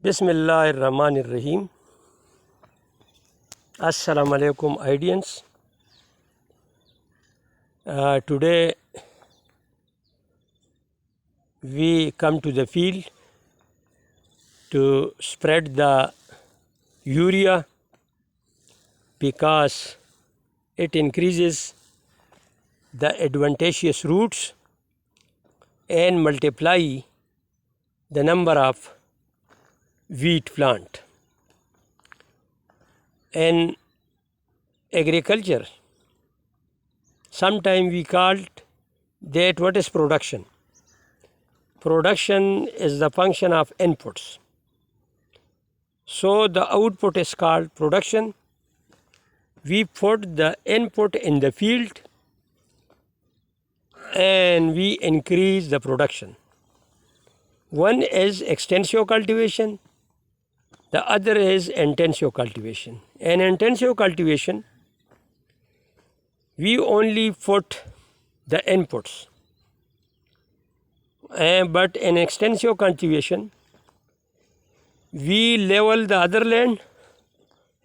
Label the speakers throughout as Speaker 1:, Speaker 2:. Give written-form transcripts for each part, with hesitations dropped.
Speaker 1: Bismillahirrahmanirrahim. Assalamu alaikum, audience. Today we come to the field to spread the urea because it increases the advantageous roots and multiply the number of wheat plant. In agriculture, sometimes we called that what is production? Production is the function of inputs. So the output is called production. We put the input in the field and we increase the production. One is extensive cultivation, the other is intensive cultivation. In intensive cultivation, we only put the inputs. But in extensive cultivation, we level the other land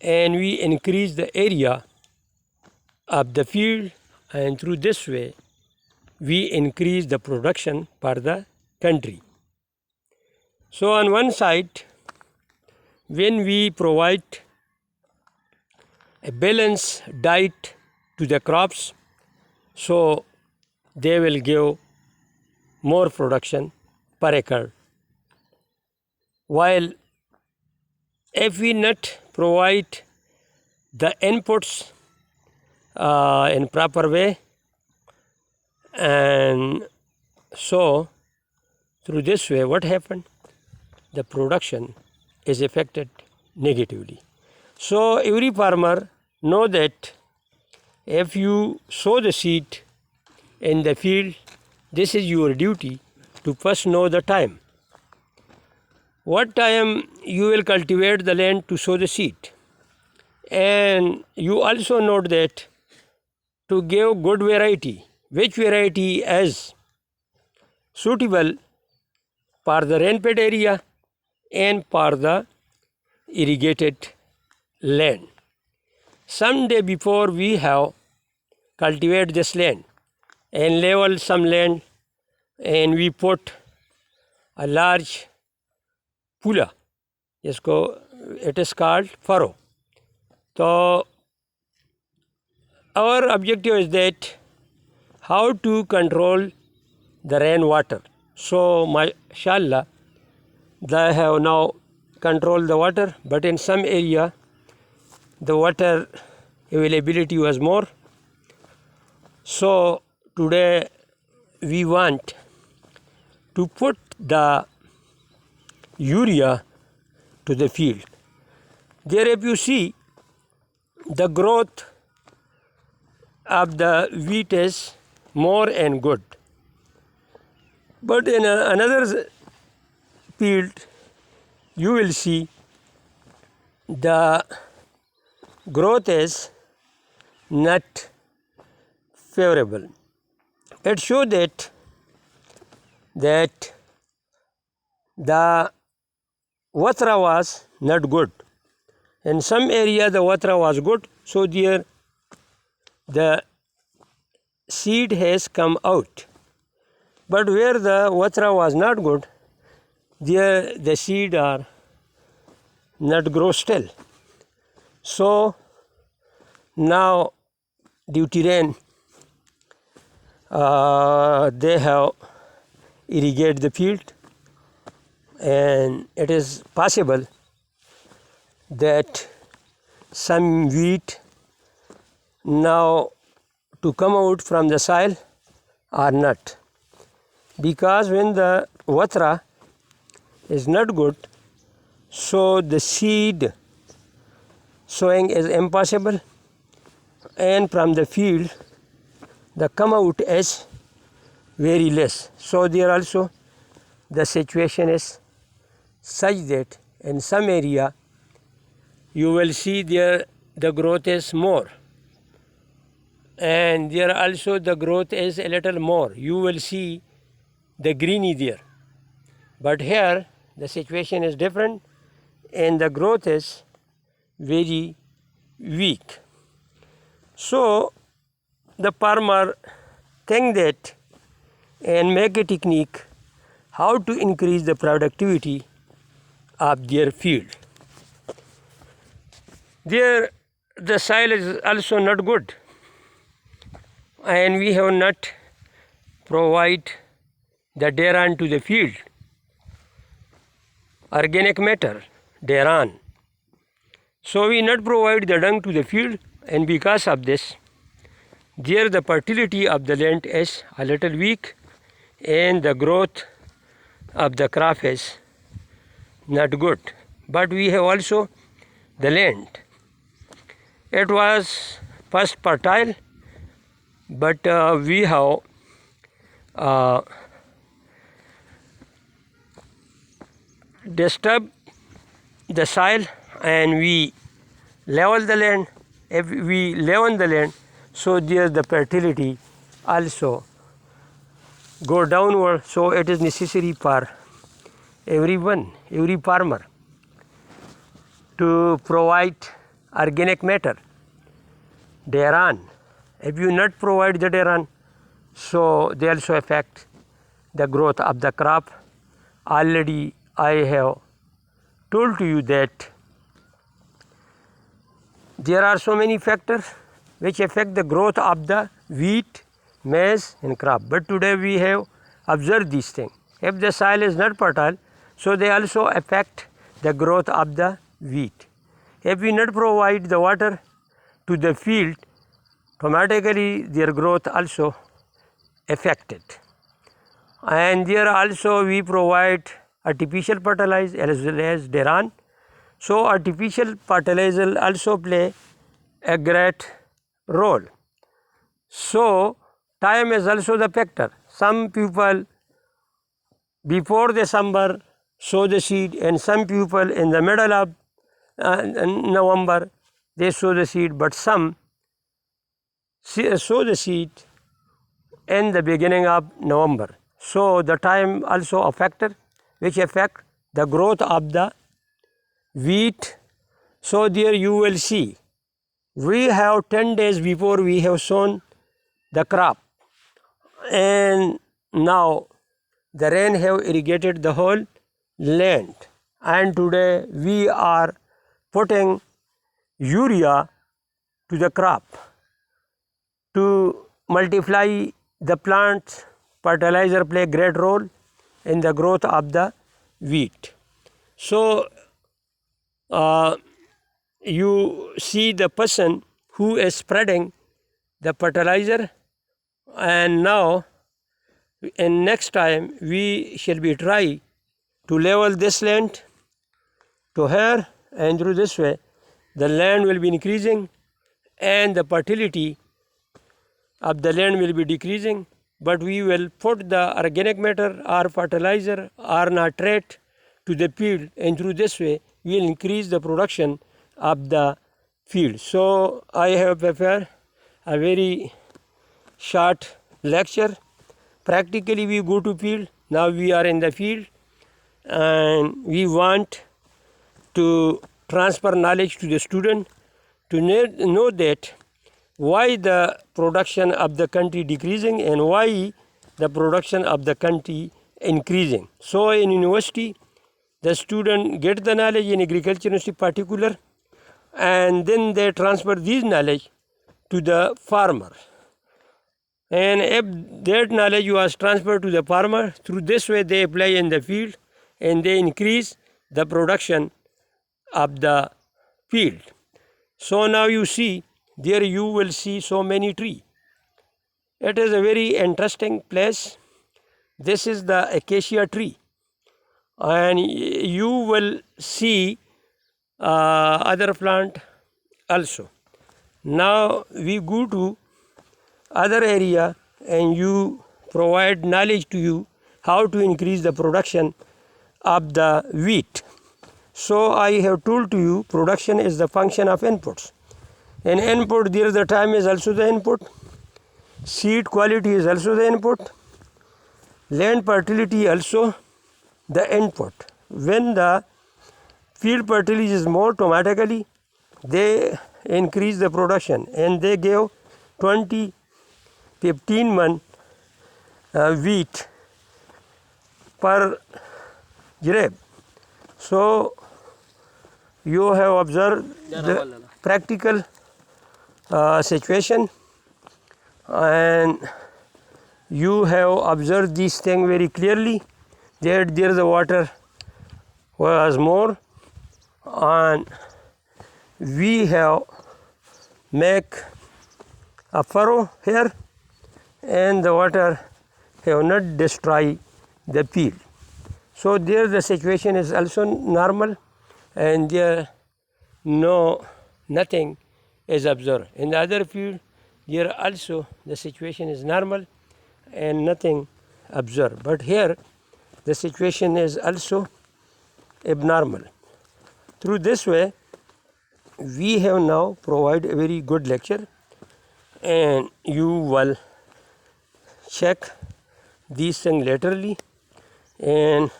Speaker 1: and we increase the area of the field, and through this way, we increase the production for the country. So on one side, when we provide a balanced diet to the crops, so they will give more production per acre. While if we not provide the inputs in proper way, and so through this way, what happened? The production is affected negatively. So every farmer know that if you sow the seed in the field, this is your duty to first know the time. What time you will cultivate the land to sow the seed. And you also note that to give good variety, which variety is suitable for the rainfed area and for the irrigated land. Some day before we have cultivated this land and level some land and we put a large pula, it is called furrow. So our objective is that how to control the rainwater. So mashallah, they have now controlled the water, but in some area the water availability was more. So today we want to put the urea to the field. There if you see, the growth of the wheat is more and good. But in another field, you will see the growth is not favorable. It shows that the water was not good. In some area the water was good, so there the seed has come out. But where the water was not good, there the seed are not grow still. So now due to rain, they have irrigated the field, and it is possible that some wheat now to come out from the soil or not, because when the water is not good, so the seed sowing is impossible, and from the field the come out is very less. So there also the situation is such that in some area you will see there the growth is more, and there also the growth is a little more. You will see the greeny there. But here the situation is different. and the growth is very weak. So the farmer think that and make a technique how to increase the productivity of their field. There the soil is also not good, and we have not provide the Deran to the field, organic matter, Deran. So we not provide the dung to the field, and because of this, there the fertility of the land is a little weak, and the growth of the crop is not good. But we have also the land. It was first fertile, but we have disturbed the soil and we level the land. If we level the land, so there the fertility also go downward. So it is necessary for everyone, every farmer, to provide organic matter, Deran. If you not provide the Deran, so they also affect the growth of the crop. Already I have told to you that there are so many factors which affect the growth of the wheat, maize and crop. But today we have observed these things. If the soil is not fertile, so they also affect the growth of the wheat. If we not provide the water to the field, automatically their growth also affected. And there also we provide artificial fertilizer as well as Deran. So artificial fertilizer also play a great role. So time is also the factor. Some people before December sow the seed, and some people in the middle of November they sow the seed, but some sow the seed in the beginning of November. So the time also a factor which affect the growth of the wheat. So there you will see we have 10 days before we have sown the crop, and now the rain have irrigated the whole land, and today we are putting urea to the crop to multiply the plants. Fertilizer play great role in the growth of the wheat. So you see the person who is spreading the fertilizer, and now in next time we shall be try to level this land to here, and through this way the land will be increasing and the fertility of the land will be decreasing. But we will put the organic matter or fertilizer or nitrate to the field, and through this way we will increase the production of the field. So I have prepared a very short lecture. Practically we go to field. Now we are in the field and we want to transfer knowledge to the student to know that why the production of the country decreasing and why the production of the country increasing. So in university the student get the knowledge in agriculture university particular, and then they transfer this knowledge to the farmer. And if that knowledge was transferred to the farmer, through this way they apply in the field and they increase the production of the field. So now you see, there you will see so many trees. It is a very interesting place. This is the acacia tree, and you will see other plant also. Now we go to other area and you provide knowledge to you how to increase the production of the wheat. So I have told to you production is the function of inputs. And input, there the time is also the input. Seed quality is also the input. Land fertility also the input. When the field fertility is more, automatically they increase the production, and they gave 15 mon wheat per grape. So you have observed the practical situation, and you have observed this thing very clearly, that there the water was more, and we have make a furrow here, and the water have not destroyed the field. So there the situation is also normal, and there nothing is observed. In the other field, there also the situation is normal and nothing observed. But here the situation is also abnormal. Through this way, we have now provided a very good lecture, and you will check these things laterally, and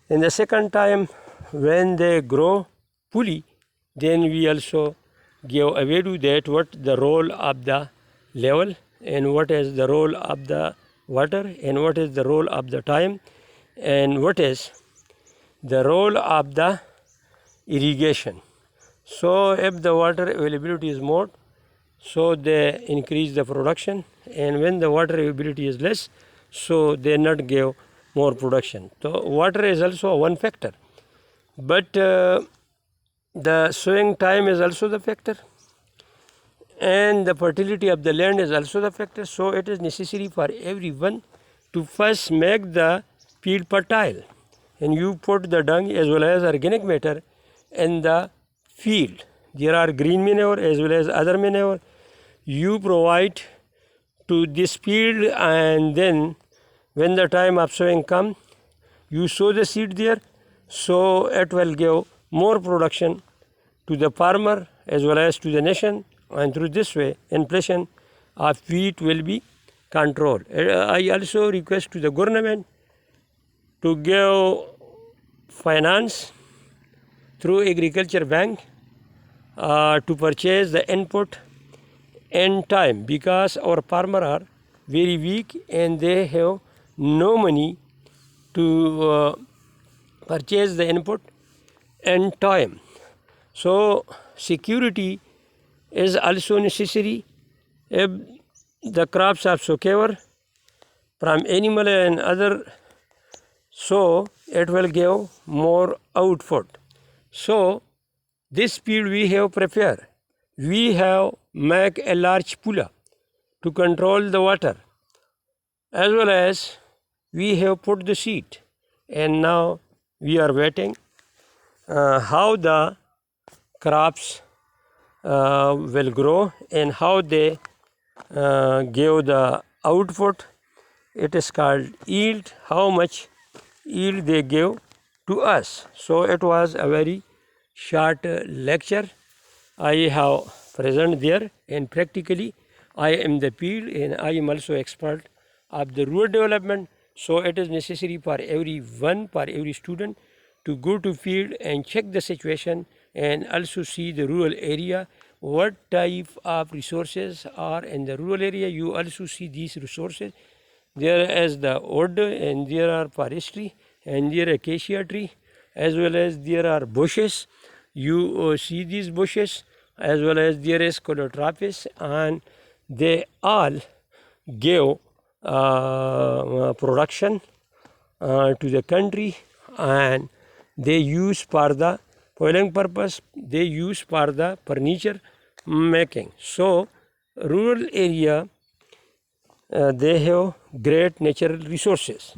Speaker 1: in the second time when they grow fully, then we also give away to that what the role of the level, and what is the role of the water, and what is the role of the time, and what is the role of the irrigation. So if the water availability is more, so they increase the production, and when the water availability is less, so they not give more production. So water is also one factor, but the sowing time is also the factor, and the fertility of the land is also the factor. So it is necessary for everyone to first make the field fertile, and you put the dung as well as organic matter in the field. There are green manure as well as other manure you provide to this field, and then when the time of sowing come, you sow the seed there, so it will give more production to the farmer as well as to the nation, and through this way inflation of wheat will be controlled. I also request to the government to give finance through agriculture bank to purchase the input in time, because our farmers are very weak and they have no money to purchase the input in time. So security is also necessary. If the crops are secure from animal and other, so it will give more output. So this field we have prepared. We have make a large cooler to control the water, as well as we have put the seed, and now we are waiting how the crops will grow and how they give the output. It is called yield, how much yield they give to us. So it was a very short lecture I have present there, and practically I am the field, and I am also expert of the rural development. So it is necessary for everyone, for every student, to go to field and check the situation, and also see the rural area, what type of resources are in the rural area. You also see these resources. There is the wood, and there are forestry, and there are acacia tree, as well as there are bushes. You see these bushes, as well as there is colotropis, and they all give production to the country, and they use for the polling purpose, they use for the furniture making. So rural area they have great natural resources.